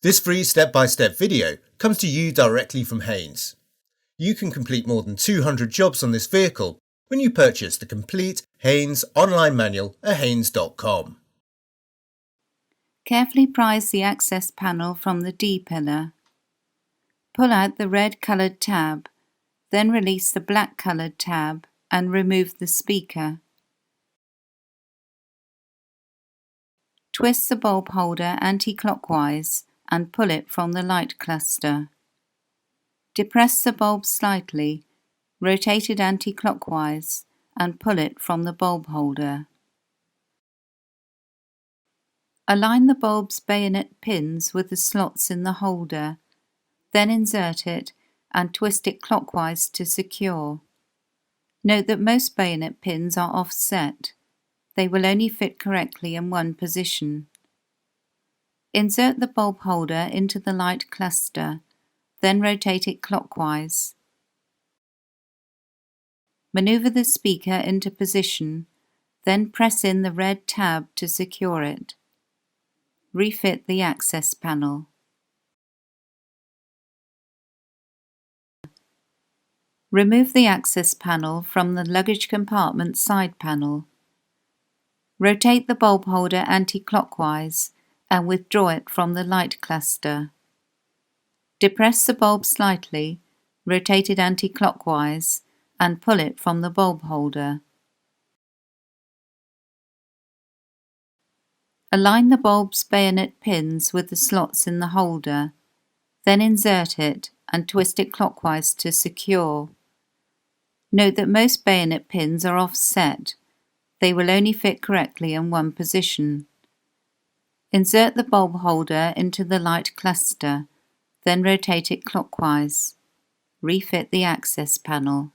This free step-by-step video comes to you directly from Haynes. You can complete more than 200 jobs on this vehicle when you purchase the complete Haynes online manual at haynes.com. Carefully prise the access panel from the D-pillar. Pull out the red coloured tab, then release the black coloured tab and remove the speaker. Twist the bulb holder anti-clockwise and pull it from the light cluster. Depress the bulb slightly, rotate it anti-clockwise and pull it from the bulb holder. Align the bulb's bayonet pins with the slots in the holder, then insert it and twist it clockwise to secure. Note that most bayonet pins are offset. They will only fit correctly in one position. Insert the bulb holder into the light cluster, then rotate it clockwise. Maneuver the speaker into position, then press in the red tab to secure it. Refit the access panel. Remove the access panel from the luggage compartment side panel. Rotate the bulb holder anti-clockwise and withdraw it from the light cluster. Depress the bulb slightly, rotate it anti-clockwise and pull it from the bulb holder. Align the bulb's bayonet pins with the slots in the holder, then insert it and twist it clockwise to secure. Note that most bayonet pins are offset. They will only fit correctly in one position. Insert the bulb holder into the light cluster, then rotate it clockwise. Refit the access panel.